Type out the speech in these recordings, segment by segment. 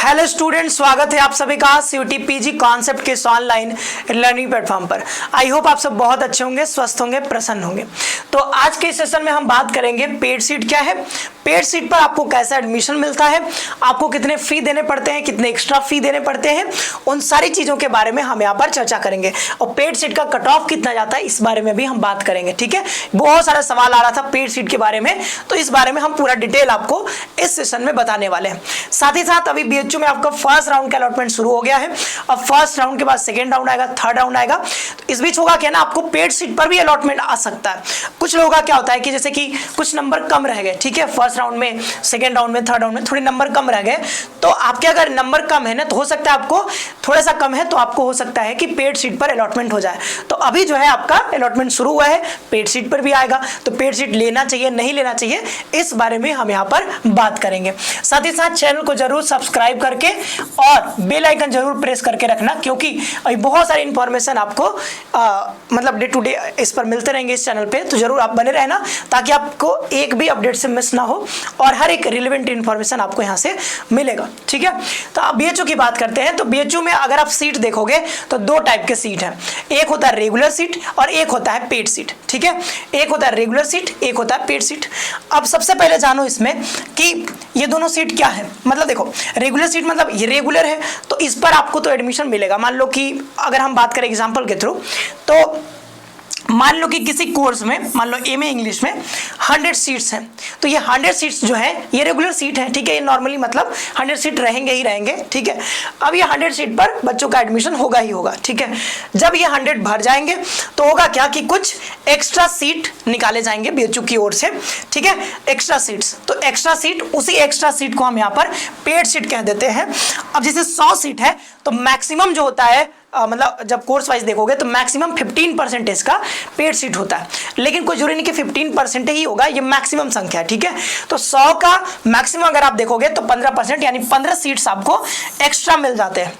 Hello student, स्वागत है आप सभी का सीयूटी पीजी कॉन्सेप्ट के इस ऑनलाइन लर्निंग प्लेटफॉर्म पर। आई होप आप सब बहुत अच्छे होंगे, स्वस्थ होंगे, प्रसन्न होंगे। तो आज के सेशन में हम बात करेंगे पेड सीट क्या है, पेड सीट पर आपको कैसा एडमिशन मिलता है, आपको कितने फी देने पड़ते हैं, कितने एक्स्ट्रा फी देने पड़ते हैं, उन सारी चीज़ों के बारे में हम यहाँ पर चर्चा करेंगे। और पेड सीट का कट ऑफ कितना जाता है इस बारे में भी हम बात करेंगे। ठीक है, बहुत सारा सवाल आ रहा था पेड सीट के बारे में, तो इस बारे में हम पूरा डिटेल आपको इस सेशन में बताने वाले हैं। साथ ही साथ अभी बीएचयू में आपका फर्स्ट राउंड का अलॉटमेंट शुरू हो गया है। अब फर्स्ट राउंड के बाद सेकंड राउंड आएगा, थर्ड राउंड आएगा। तो इस बीच होगा क्या ना, आपको पेड सीट पर भी अलॉटमेंट आ सकता है। कुछ लोगों का क्या होता है कि जैसे कि कुछ नंबर कम रह गए, ठीक है, फर्स्ट राउंड में, सेकंड राउंड में, थर्ड राउंड में थोड़े नंबर कम रह गए, तो आपके अगर नंबर कम है ना, तो हो सकता है आपको थोड़ा सा कम है तो आपको हो सकता है कि पेड सीट पर अलॉटमेंट हो जाए। तो अभी जो है आपका अलॉटमेंट शुरू हुआ है, पेड सीट पर भी आएगा। तो पेड सीट लेना चाहिए नहीं लेना चाहिए इस बारे में हम यहाँ पर बात करेंगे। साथ ही साथ चैनल को जरूर सब्सक्राइब करके और बेल आइकन जरूर प्रेस करके रखना, क्योंकि अभी बहुत सारी इंफॉर्मेशन आपको मतलब डे टू डे इस पर मिलते रहेंगे इस चैनल पे। तो जरूर आप बने रहना ताकि आपको एक भी अपडेट से मिस ना हो और हर एक रिलेवेंट इंफॉर्मेशन आपको यहाँ से मिलेगा। ठीक है, तो आप बीएचयू की बात करते हैं। तो बीएचयू में अगर आप सीट देखोगे तो दो टाइप के सीट हैं, एक होता है रेगुलर सीट और एक होता है पेड सीट। ठीक है, एक होता है रेगुलर सीट, एक होता है पेड सीट। अब सबसे पहले जानो इसमें कि ये दोनों सीट क्या है। मतलब देखो, रेगुलर सीट मतलब ये रेगुलर है तो इस पर आपको तो एडमिशन मिलेगा। मान लो कि अगर हम बात करें एग्जांपल के थ्रू, तो मान लो कि किसी कोर्स में, मान लो एमए इंग्लिश में 100 सीट्स हैं, तो ये 100 सीट्स जो है ये रेगुलर सीट है। ठीक है, ये नॉर्मली मतलब 100 सीट रहेंगे ही रहेंगे। ठीक है, अब ये 100 सीट पर बच्चों का एडमिशन होगा ही होगा। ठीक है, जब ये 100 भर जाएंगे तो होगा क्या कि कुछ एक्स्ट्रा सीट निकाले जाएंगे बीएचयू की ओर से। ठीक है, एक्स्ट्रा सीट्स, तो एक्स्ट्रा सीट, उसी एक्स्ट्रा सीट को हम यहाँ पर पेड सीट कह देते हैं। अब जैसे 100 सीट है तो मैक्सिमम जो होता है मतलब जब कोर्स वाइज देखोगे तो मैक्सिमम 15% इसका पेड सीट होता है, लेकिन कोई जरूरी नहीं कि 15% ही होगा, ये मैक्सिमम संख्या है। ठीक है, तो 100 का मैक्सिमम अगर आप देखोगे तो 15% यानी 15 सीट्स आपको एक्स्ट्रा मिल जाते हैं।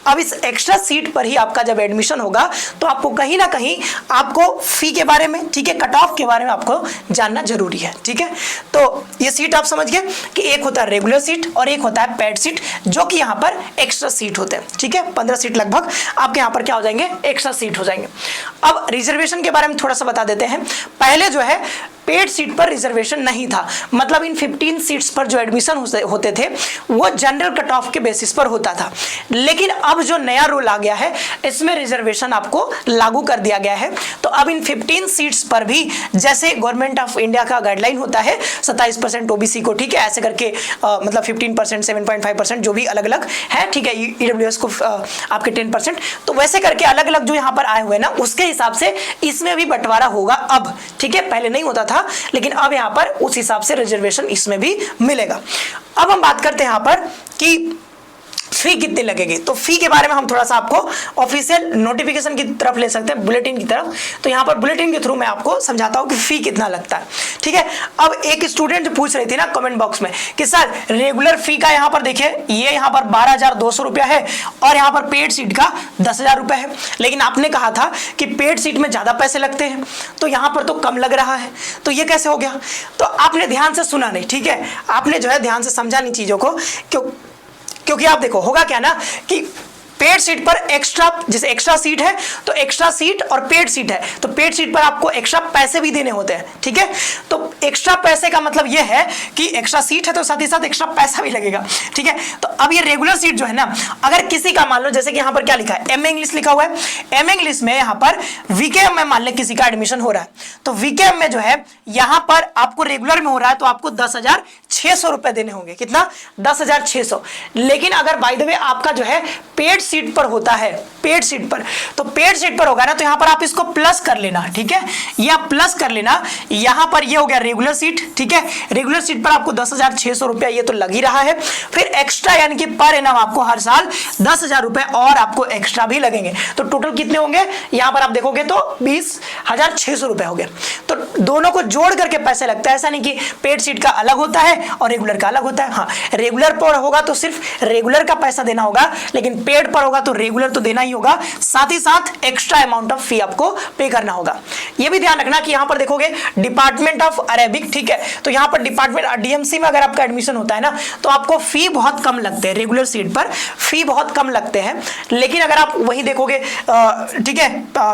अब इस एक्स्ट्रा सीट पर ही आपका जब एडमिशन होगा तो आपको कहीं ना कहीं आपको फी के बारे में, ठीक है, कट ऑफ के बारे में आपको जानना जरूरी है। ठीक है, तो ये सीट आप समझ गए कि एक होता है रेगुलर सीट और एक होता है पेड सीट, जो कि यहाँ पर एक्स्ट्रा सीट होते हैं। ठीक है, 15 सीट लगभग आपके यहाँ पर क्या हो जाएंगे, एक्स्ट्रा सीट हो जाएंगे। अब रिजर्वेशन के बारे में थोड़ा सा बता देते हैं। पहले जो है पेड सीट पर रिजर्वेशन नहीं था, मतलब इन 15 सीट्स पर जो एडमिशन होते थे वो जनरल कट ऑफ के बेसिस पर होता था। लेकिन अब जो नया रूल आ गया है इसमें रिजर्वेशन आपको लागू कर दिया गया है। तो अब इन 15 सीट्स पर भी जैसे गवर्नमेंट ऑफ इंडिया का गाइडलाइन होता है 27% ओबीसी को, ठीक है, ऐसे करके मतलब 15%, 7.5% जो भी अलग अलग है, ठीक है, ईडब्ल्यूएस को आपके 10%, तो वैसे करके अलग अलग जो यहाँ पर आए हुए ना उसके हिसाब से इसमें भी बंटवारा होगा अब। ठीक है, पहले नहीं होता था लेकिन अब यहां पर उस हिसाब से रिजर्वेशन इसमें भी मिलेगा। अब हम बात करते हैं यहां पर कि फी कितनी लगेगी। तो फी के बारे में हम थोड़ा सा आपको ऑफिशियल नोटिफिकेशन की तरफ ले सकते हैं, बुलेटिन की तरफ। तो यहाँ पर बुलेटिन के थ्रू मैं आपको समझाता हूँ कि फी कितना लगता है। ठीक है, अब एक स्टूडेंट जो पूछ रही थी ना कमेंट बॉक्स में कि सर रेगुलर फी का यहाँ पर देखिए ये यहाँ पर 12,200 रुपया है और यहाँ पर पेड सीट का 10,000 रुपया है, लेकिन आपने कहा था कि पेड सीट में ज्यादा पैसे लगते हैं तो यहाँ पर तो कम लग रहा है, तो ये कैसे हो गया। तो आपने ध्यान से सुना नहीं, ठीक है, आपने जो है ध्यान से समझा नहीं चीजों को। क्योंकि आप देखो होगा क्या ना कि पेड सीट पर एक्स्ट्रा, जैसे एक्स्ट्रा सीट है तो एक्स्ट्रा सीट और पेड सीट है तो पेड सीट पर आपको एक्स्ट्रा पैसे भी देने होते हैं। ठीक है, तो एक्स्ट्रा पैसे का मतलब यह है कि एक्स्ट्रा सीट है तो साथ ही साथ एक्स्ट्रा पैसा भी लगेगा। ठीक है, तो अब ये रेगुलर सीट जो है ना, अगर किसी का मान लो जैसे कि यहाँ पर क्या लिखा है, एमए इंग्लिश लिखा हुआ है, एमए इंग्लिश में यहाँ पर वीकेएम में मान ले किसी का एडमिशन हो रहा है, तो वीकेएम में जो है यहाँ पर आपको रेगुलर में हो रहा है तो आपको 10,600 रुपए देने होंगे। कितना, 10,600। लेकिन अगर बाय द वे आपका जो है पेड सीट पर होता है, पेड सीट पर, तो पेड सीट पर होगा ना तो यहां पर आप इसको प्लस कर लेना। ठीक है, या प्लस कर लेना, यहां पर ये हो गया रेगुलर सीट। ठीक है, रेगुलर सीट पर आपको 10,600 रुपया ये तो लग ही रहा है, फिर एक्स्ट्रा यानी कि पर एनम आपको हर साल 10,000 रुपए और आपको एक्स्ट्रा भी लगेंगे। तो टोटल कितने होंगे यहां पर आप देखोगे तो 20,600 रुपए हो गए। तो दोनों को जोड़ करके पैसे लगता है, ऐसा नहीं कि पेड सीट का अलग होता है है और रेगुलर का अलग होता है। हाँ, रेगुलर पर होगा तो सिर्फ रेगुलर का पैसा देना होगा, लेकिन पेड पर होगा तो रेगुलर तो देना ही होगा, साथ ही साथ एक्स्ट्रा अमाउंट ऑफ फी आपको पे करना होगा। ये भी ध्यान रखना कि यहाँ पर देखोगे डिपार्टमेंट ऑफ अरेबिक, ठीक है, तो यहाँ पर डिपार्टमेंट डीएमसी में अगर आपका एडमिशन होता है ना तो आपको फी बहुत कम लगते हैं, रेगुलर सीट पर फी बहुत कम लगते हैं। लेकिन अगर आप वही देखोगे, ठीक है,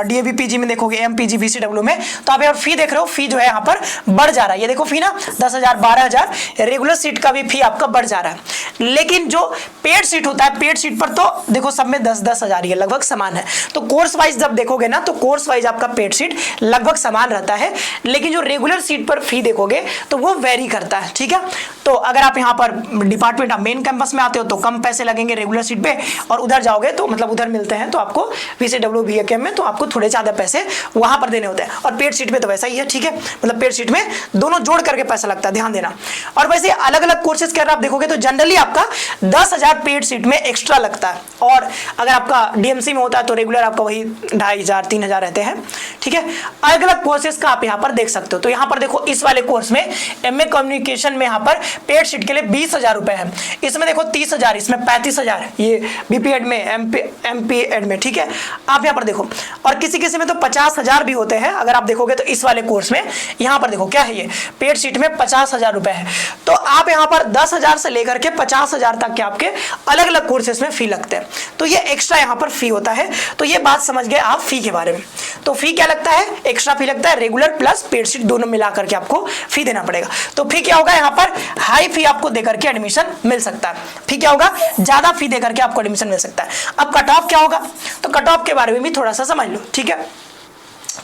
डीएवी पीजी में देखोगे, एमपीजी बीसीडब्ल्यू में, तो आप यहाँ फी देख रहे हो, फी जो है यहाँ पर बढ़ जा रहा है। ये देखो फी ना 10,000 12,000, रेगुलर सीट का भी फी आपका बढ़ जा रहा है। लेकिन जो पेड सीट होता है, पेड सीट पर तो देखो सब में 10-10 हजार ये लगभग समान है। तो कोर्स वाइज जब देखोगे ना तो कोर्स वाइज आपका पेड सीट लगभग समान रहता है, लेकिन जो रेगुलर सीट पर फी देखोगे तो वो वेरी करता है, ठीक है। तो अगर आप यहाँ पर डिपार्टमेंट ऑफ मेन कैंपस में आते हो तो कम पैसे लगेंगे रेगुलर सीट पे, और उधर जाओगे तो मतलब उधर मिलते हैं तो आपको वीसीडब्ल्यू बीएकेएम में तो आपको थोड़े ज्यादा पैसे वहां पर देने होते हैं। और पेड सीट में तो वैसा ही है, ठीक है, मतलब पेड सीट में दोनों जोड़ करके पैसा लगता है, ध्यान देना। और वैसे अलग अलग कोर्सेज के अगर आप देखोगे तो जनरली आपका 10,000 पेड सीट में एक्स्ट्रा लगता है, और अगर आपका डीएमसी में होता है तो रेगुलर आपका वही 2,500 3,000 रहते हैं, ठीक है। अलग अलग कोर्सेज का आप यहाँ पर देख सकते हो। तो यहाँ पर देखो इस वाले कोर्स में एमए कम्युनिकेशन में यहाँ पर पेड सीट के लिए 20,000 रुपए है, इसमें देखो 30,000, इसमें 35,000, ये बीपी एड में, एमपी एड में, ठीक है। आप यहाँ पर देखो, और किसी किसी में तो 50,000 भी होते हैं। अगर आप देखोगे तो इस वाले कोर्स में यहाँ पर देखो क्या है, ये पेड सीट में 50,000 रुपए है। तो आप यहाँ पर 10,000 से लेकर के 50,000 तक के आपके अलग अलग कोर्सेज में फी लगते हैं, तो ये एक्स्ट्रा यहाँ पर फी होता है। तो ये बात समझ गए आप फी के बारे में। तो फी क्या लगता है, एक्स्ट्रा फी लगता है, रेगुलर प्लस पेड सीट दोनों मिलाकर के आपको फी देना पड़ेगा। तो फी क्या होगा, यहाँ पर हाई फी आपको देकर के एडमिशन मिल सकता है। फी क्या होगा, ज्यादा फी देकर के आपको एडमिशन मिल सकता है। अब कट ऑफ क्या होगा, तो कट ऑफ के बारे में भी थोड़ा सा समझ लो, ठीक है।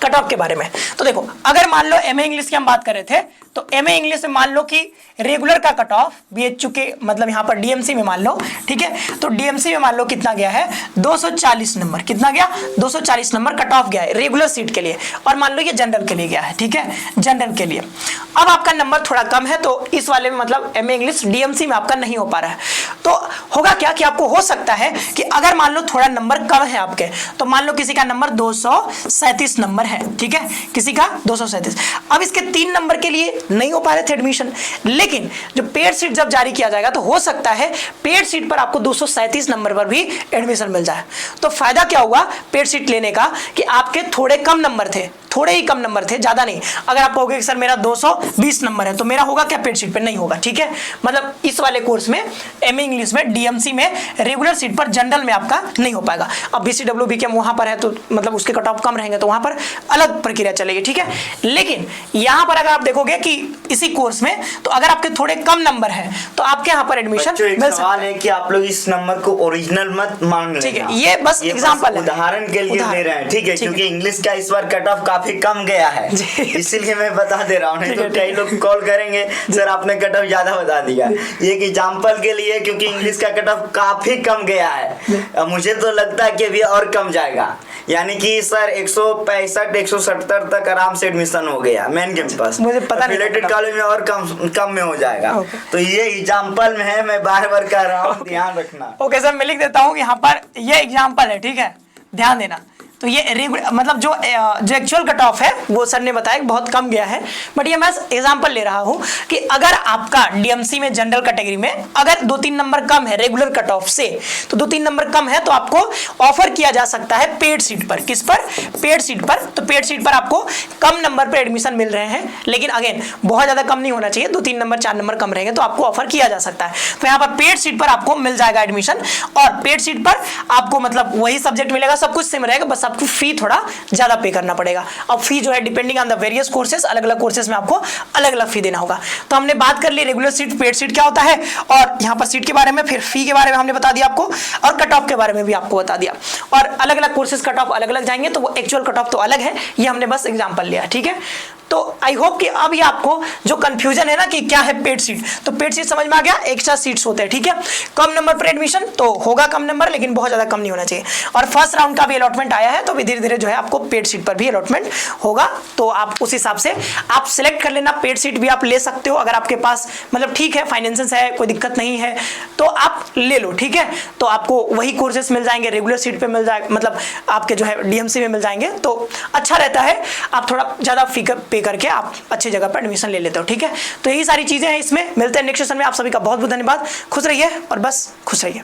कट ऑफ के बारे में तो देखो, अगर मान लो एमए इंग्लिश की हम बात कर रहे थे, तो एमए इंग्लिश में मान लो कि रेगुलर का कट ऑफ बीएचयू के मतलब यहाँ पर डीएमसी में मान लो, ठीक है, तो डीएमसी में मान लो कितना गया है, 240 नंबर, कितना गया, 240 नंबर कट ऑफ गया है रेगुलर सीट के लिए। और मान लो ये जनरल के लिए गया है, ठीक है, जनरल के लिए। अब आपका नंबर थोड़ा कम है, तो इस वाले में मतलब एमए इंग्लिश डीएमसी में आपका नहीं हो पा रहा है, तो होगा क्या कि आपको हो सकता है कि अगर मान लो थोड़ा नंबर कम है आपके, तो मान लो किसी का नंबर 237 नंबर है, ठीक है, किसी का 237, अब इसके 3 नंबर के लिए नहीं हो पा रहे थे एडमिशन, लेकिन जो पेड सीट जब जारी किया जाएगा तो हो सकता है पेड सीट पर आपको 237 नंबर पर भी एडमिशन मिल जाए। तो फायदा क्या हुआ पेड सीट लेने का, कि आपके थोड़े कम नंबर थे, थोड़े ही कम नंबर थे, ज्यादा नहीं। अगर आप कहोगे कि सर मेरा 220 नंबर है, तो मेरा होगा क्या, पेड सीट पर नहीं होगा, ठीक है। मतलब इस वाले कोर्स में एमए इंग्लिश में डीएमसी में रेगुलर सीट पर जनरल में आपका नहीं हो पाएगा। अब बीसीडब्ल्यू बीकेएम वहां पर है तो मतलब उसके कट ऑफ कम रहेंगे, तो वहां पर अलग प्रक्रिया चलेगी, ठीक है। लेकिन यहां पर अगर आप देखोगे कि इसी कोर्स में, तो अगर आपके थोड़े कम नंबर है तो आपके यहाँ पर एडमिशन मिल सकता है। कि आप लोग इस नंबर को ओरिजिनल मत मान लेना, ठीक है, ये बस एग्जांपल है, उदाहरण के लिए ले रहे हैं, ठीक है, क्योंकि इंग्लिश का इस बार कट ऑफ काफी कम गया है, इसीलिए मैं बता दे रहा हूँ, नहीं तो कई लोग कॉल करेंगे सर आपने कट ऑफ ज्यादा बता दिया। ये एक एग्जांपल के लिए, क्योंकि इंग्लिश का कट ऑफ काफी कम गया है, मुझे तो लगता है कि अभी और कम जाएगा, यानी कि सर 165 170 तक आराम से एडमिशन हो गया मेन कैंपस, मुझे पता नहीं, रिलेटेड कॉलेज में और कम में हो जाएगा। तो ये एग्जांपल में है, मैं बार बार कह रहा हूँ, ध्यान रखना। ओके सर, मैं लिख देता हूँ यहाँ पर, ये एग्जांपल है, ठीक है, ध्यान देना। तो ये मतलब जो एक्चुअल कट ऑफ है वो सर ने बताया बहुत कम गया है, बट ये मैं एग्जांपल ले रहा हूं कि अगर आपका डीएमसी में जनरल कैटेगरी में अगर 2-3 नंबर कम है रेगुलर कट ऑफ से, तो 2-3 नंबर कम है तो आपको ऑफर किया जा सकता है पेड सीट पर। किस पर, पेड सीट पर। तो पेड सीट पर आपको कम नंबर पर एडमिशन मिल रहे हैं, लेकिन अगेन बहुत ज्यादा कम नहीं होना चाहिए, 2-3 नंबर 4 नंबर कम रहेंगे तो आपको ऑफर किया जा सकता है। तो यहाँ पर पेड सीट पर आपको मिल जाएगा एडमिशन, और पेड सीट पर आपको मतलब वही सब्जेक्ट मिलेगा, सब कुछ सेम रहेगा, बस आपको फी थोड़ा ज्यादा पे करना पड़ेगा। अब फी जो है depending on the various courses, अलग अलग कोर्सेज में आपको अलग अलग फी देना होगा। तो हमने बात कर ली रेगुलर सीट, पेड सीट क्या होता है, और यहाँ पर सीट के बारे में, फिर फी के बारे में हमने बता दिया आपको, और कट ऑफ के बारे में भी आपको बता दिया। और अलग अलग कोर्सेज कट ऑफ अलग अलग जाएंगे, तो वो एक्चुअल कट ऑफ तो अलग है, ये हमने बस एग्जाम्पल लिया, ठीक है। तो आई होप कि अब ये आपको जो कंफ्यूजन है ना कि क्या है पेड सीट, तो पेड सीट समझ में आ गया, एक्स्ट्रा सीट्स होते हैं, ठीक है। कम नंबर पर एडमिशन तो होगा कम नंबर, लेकिन बहुत ज्यादा कम नहीं होना चाहिए। और फर्स्ट राउंड का भी अलॉटमेंट आया है, तो धीरे धीरे जो है आपको पेड सीट पर भी अलॉटमेंट होगा, तो आप उस हिसाब से आप सिलेक्ट कर लेना। पेड सीट भी आप ले सकते हो अगर आपके पास मतलब ठीक है फाइनेंसेस है, कोई दिक्कत नहीं है तो आप ले लो, ठीक है। तो आपको वही कोर्सेज मिल जाएंगे, रेगुलर सीट पे मिल जाए, मतलब आपके जो है डीएमसी में मिल जाएंगे, तो अच्छा रहता है। आप थोड़ा ज्यादा फी पे आगे करके आप अच्छी जगह पर एडमिशन ले लेते हो। ठीक है, तो यही सारी चीजें हैं इसमें। मिलते हैं नेक्स्ट सेशन में। आप सभी का बहुत बहुत धन्यवाद। खुश रहिए और बस खुश रहिए।